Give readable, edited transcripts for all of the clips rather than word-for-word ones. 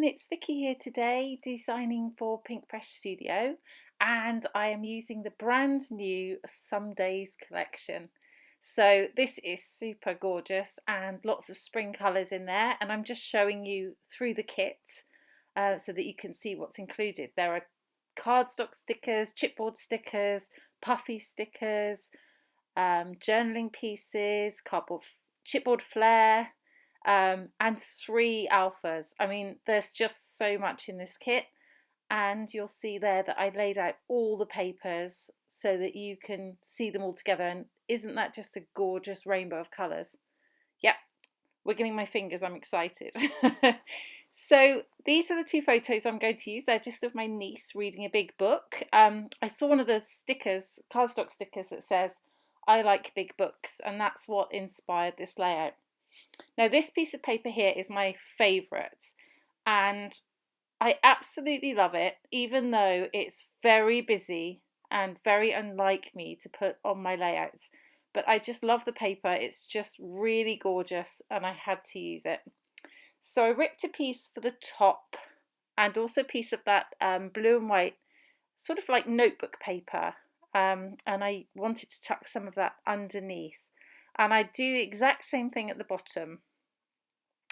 everyone, it's Vicky here today designing for Pink Fresh Studio, and I am using the brand new Some Days collection. So this is super gorgeous and lots of spring colours in there, and I'm just showing you through the kit so that you can see what's included. There are cardstock stickers, chipboard stickers, puffy stickers, journaling pieces, chipboard flair, and 3 alphas. I mean, there's just so much in this kit, and you'll see there that I laid out all the papers so that you can see them all together. And isn't that just a gorgeous rainbow of colours? Yep, wiggling my fingers, I'm excited. So these are the 2 photos I'm going to use. They're just of my niece reading a big book. I saw one of the stickers, cardstock stickers, that says, "I like big books," and that's what inspired this layout. Now this piece of paper here is my favourite, and I absolutely love it, even though it's very busy and very unlike me to put on my layouts. But I just love the paper, it's just really gorgeous, and I had to use it. So I ripped a piece for the top and also a piece of that blue and white, sort of like notebook paper, and I wanted to tuck some of that underneath. And I do the exact same thing at the bottom.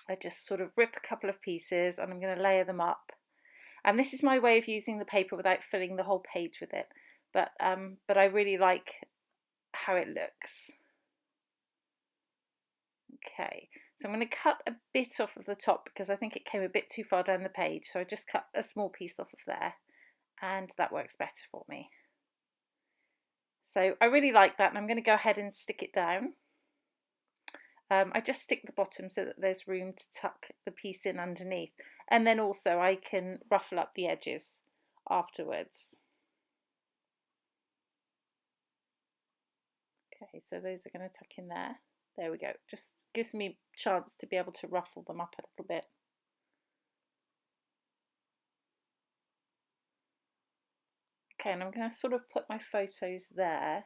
I just sort of rip a couple of pieces and I'm going to layer them up. And this is my way of using the paper without filling the whole page with it. But I really like how it looks. Okay, so I'm going to cut a bit off of the top because I think it came a bit too far down the page. So I just cut a small piece off of there, and that works better for me. So I really like that, and I'm going to go ahead and stick it down. I just stick the bottom so that there's room to tuck the piece in underneath, and then also I can ruffle up the edges afterwards. Okay, so those are going to tuck in there. There we go. Just gives me a chance to be able to ruffle them up a little bit. Okay, and I'm going to sort of put my photos there.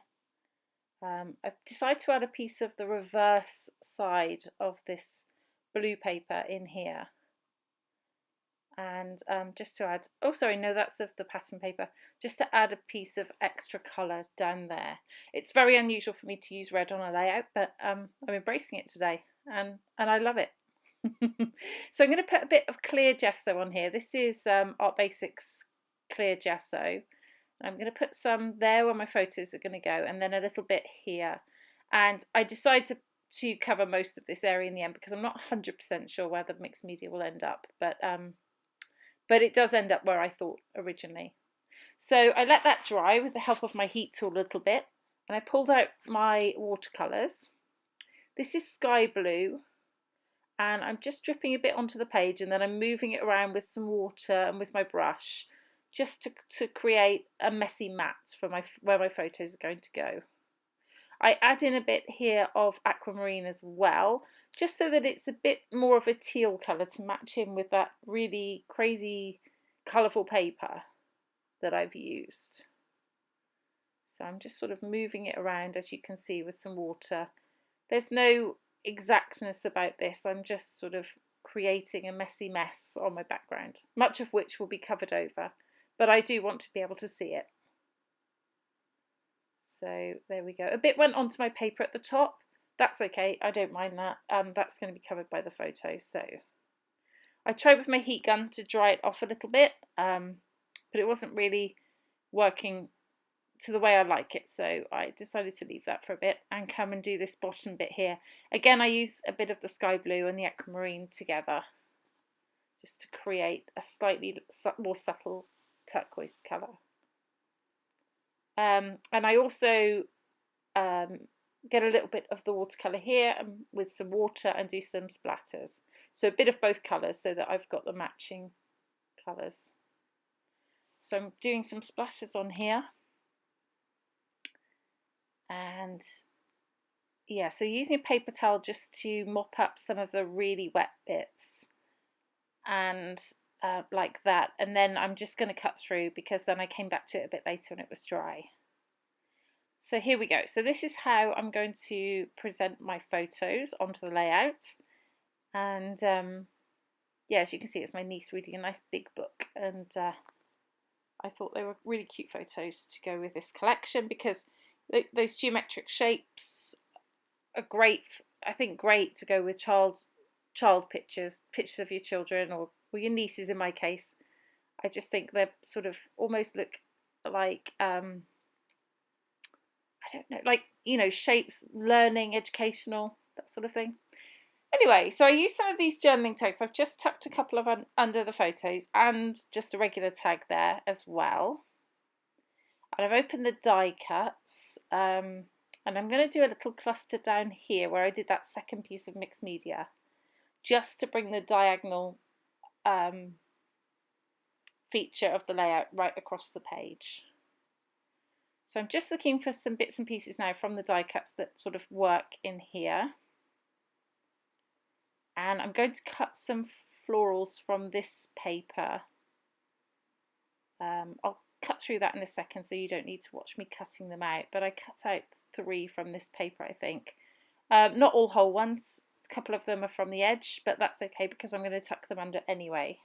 I've decided to add a piece of the reverse side of this blue paper in here. And just to add, oh sorry, no, that's of the pattern paper, just to add a piece of extra colour down there. It's very unusual for me to use red on a layout, but I'm embracing it today, and I love it. So I'm going to put a bit of clear gesso on here. This is Art Basics clear gesso. I'm going to put some there where my photos are going to go, and then a little bit here. And I decided to cover most of this area in the end because I'm not 100% sure where the mixed media will end up, but it does end up where I thought originally. So I let that dry with the help of my heat tool a little bit, and I pulled out my watercolours. This is sky blue, and I'm just dripping a bit onto the page, and then I'm moving it around with some water and with my brush, just to create a messy mat for where my photos are going to go. I add in a bit here of aquamarine as well, just so that it's a bit more of a teal colour to match in with that really crazy colourful paper that I've used. So I'm just sort of moving it around, as you can see, with some water. There's no exactness about this, I'm just sort of creating a messy mess on my background, much of which will be covered over, but I do want to be able to see it. So there we go. A bit went onto my paper at the top. That's okay, I don't mind that. That's going to be covered by the photo. So I tried with my heat gun to dry it off a little bit, but it wasn't really working to the way I like it. So I decided to leave that for a bit and come and do this bottom bit here. Again, I use a bit of the sky blue and the aquamarine together just to create a slightly more subtle turquoise colour. And I also get a little bit of the watercolour here with some water and do some splatters. So a bit of both colours so that I've got the matching colours. So I'm doing some splatters on here. And yeah, so using a paper towel just to mop up some of the really wet bits. And like that, and then I'm just going to cut through because then I came back to it a bit later and it was dry. So here we go. So this is how I'm going to present my photos onto the layout, and yeah, as you can see, it's my niece reading a nice big book, and I thought they were really cute photos to go with this collection because those geometric shapes are great. I think great to go with child pictures of your children or your nieces in my case. I just think they're sort of almost look like I don't know, like, you know, shapes, learning, educational, that sort of thing. Anyway, so I used some of these journaling tags. I've just tucked a couple of under the photos and just a regular tag there as well. And I've opened the die cuts, and I'm going to do a little cluster down here where I did that second piece of mixed media, just to bring the diagonal feature of the layout right across the page. So I'm just looking for some bits and pieces now from the die cuts that sort of work in here. And I'm going to cut some florals from this paper. I'll cut through that in a second, so you don't need to watch me cutting them out, but I cut out 3 from this paper, I think. Not all whole ones, a couple of them are from the edge, but that's okay because I'm going to tuck them under anyway.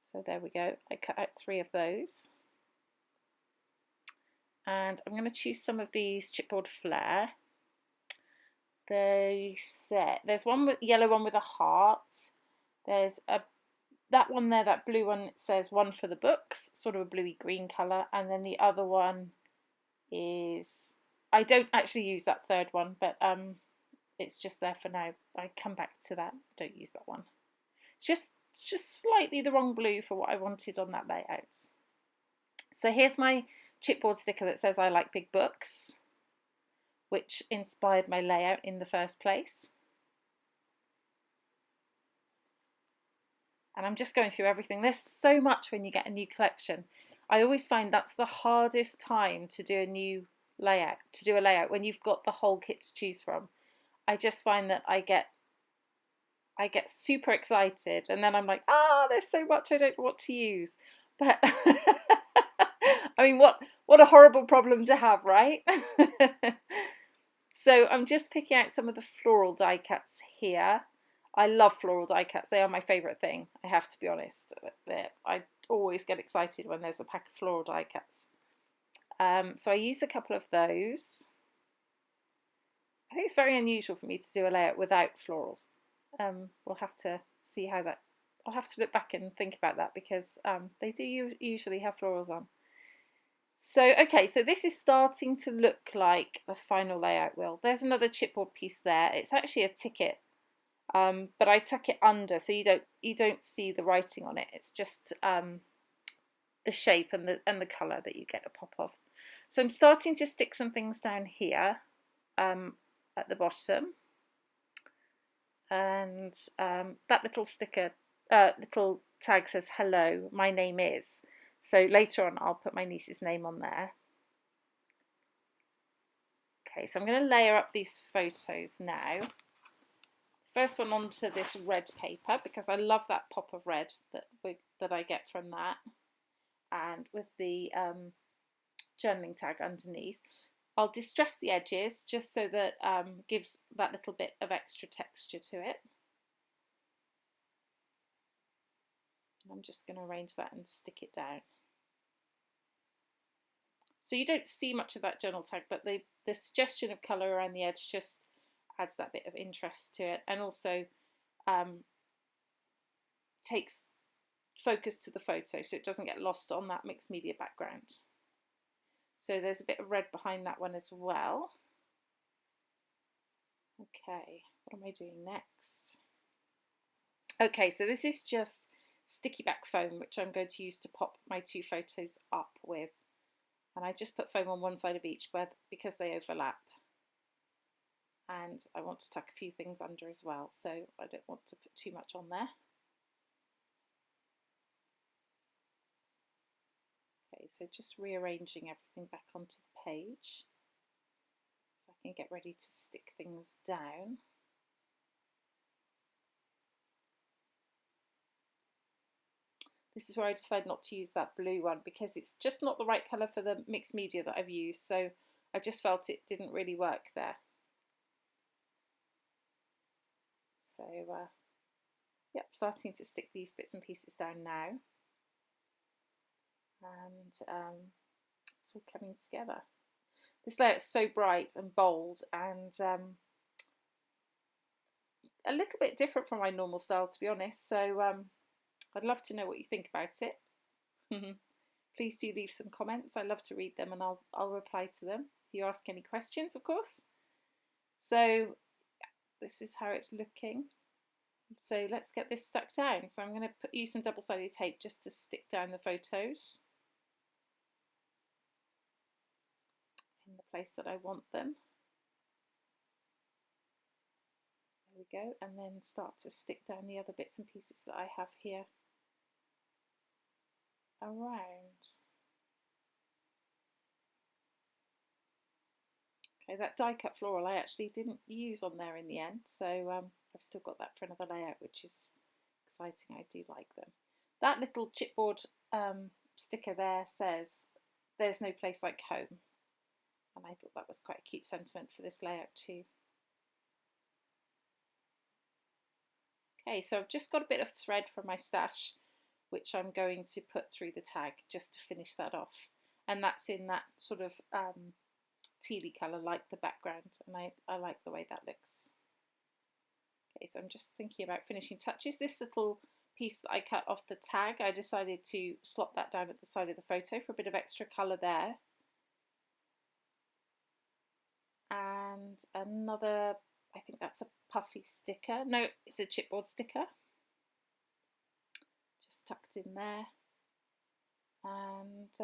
So there we go, I cut out 3 of those. And I'm going to choose some of these chipboard flair. There's one with yellow one with a heart. There's that one there, that blue one, it says one for the books, sort of a bluey green colour, and then the other one is, I don't actually use that third one, but it's just there for now. I come back to that. Don't use that one. It's just slightly the wrong blue for what I wanted on that layout. So here's my chipboard sticker that says I like big books, which inspired my layout in the first place. And I'm just going through everything. There's so much when you get a new collection. I always find that's the hardest time to do a new layout, when you've got the whole kit to choose from. I just find that I get super excited, and then I'm like, there's so much I don't know what to use. But I mean, what a horrible problem to have, right? So I'm just picking out some of the floral die cuts here. I love floral die cuts. They are my favourite thing, I have to be honest. I always get excited when there's a pack of floral die cuts. So I use a couple of those. I think it's very unusual for me to do a layout without florals. We'll have to see how that, I'll have to look back and think about that because they do usually have florals on. So, okay, so this is starting to look like a final layout wheel. There's another chipboard piece there. It's actually a ticket, but I tuck it under so you don't see the writing on it. It's just the shape and the colour that you get a pop of. So I'm starting to stick some things down here at the bottom, and that little sticker, little tag says hello, my name is. So later on I'll put my niece's name on there. Okay, so I'm going to layer up these photos now. First one onto this red paper because I love that pop of red that I get from that, and with the journaling tag underneath. I'll distress the edges just so that gives that little bit of extra texture to it. I'm just going to arrange that and stick it down. So you don't see much of that journal tag, but the suggestion of colour around the edge just adds that bit of interest to it, and also takes focus to the photo so it doesn't get lost on that mixed media background. So there's a bit of red behind that one as well. Okay, what am I doing next? Okay, so this is just sticky back foam, which I'm going to use to pop my 2 photos up with. And I just put foam on one side of each because they overlap. And I want to tuck a few things under as well, so I don't want to put too much on there. Okay, so just rearranging everything back onto the page so I can get ready to stick things down. This is where I decided not to use that blue one because it's just not the right colour for the mixed media that I've used, so I just felt it didn't really work there. So Yep, starting to stick these bits and pieces down now. And it's all coming together. This layout is so bright and bold and a little bit different from my normal style, to be honest. So I'd love to know what you think about it. Please do leave some comments. I love to read them, and I'll reply to them if you ask any questions, of course. So this is how it's looking. So let's get this stuck down. So I'm going to use some double-sided tape just to stick down the photos in the place that I want them. There we go, and then start to stick down the other bits and pieces that I have here around. Okay, that die cut floral I actually didn't use on there in the end, so I've still got that for another layout, which is exciting. I do like them. That little chipboard sticker there says, "There's no place like home," and I thought that was quite a cute sentiment for this layout too. Okay, so I've just got a bit of thread from my stash, which I'm going to put through the tag just to finish that off, and that's in that sort of tealy colour like the background, and I like the way that looks. Okay, so I'm just thinking about finishing touches. This little piece that I cut off the tag, I decided to slot that down at the side of the photo for a bit of extra colour there. And another, I think that's a puffy sticker. No, it's a chipboard sticker. Just tucked in there. And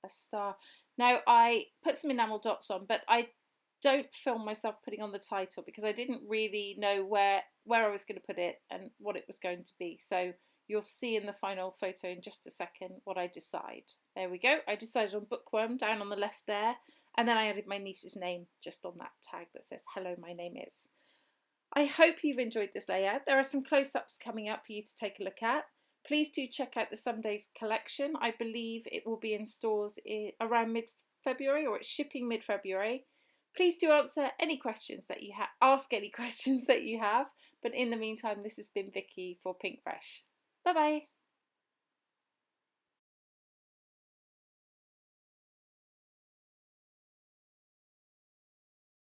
a star. Now I put some enamel dots on, but I don't film myself putting on the title because I didn't really know where I was going to put it and what it was going to be. So you'll see in the final photo in just a second what I decide. There we go. I decided on bookworm down on the left there, and then I added my niece's name just on that tag that says "Hello, my name is." I hope you've enjoyed this layout. There are some close-ups coming up for you to take a look at. Please do check out the Some Days collection. I believe it will be in stores around mid-February, or it's shipping mid-February. Please do answer any questions that you have, ask any questions that you have. But in the meantime, this has been Vicky for Pink Fresh. Bye-bye.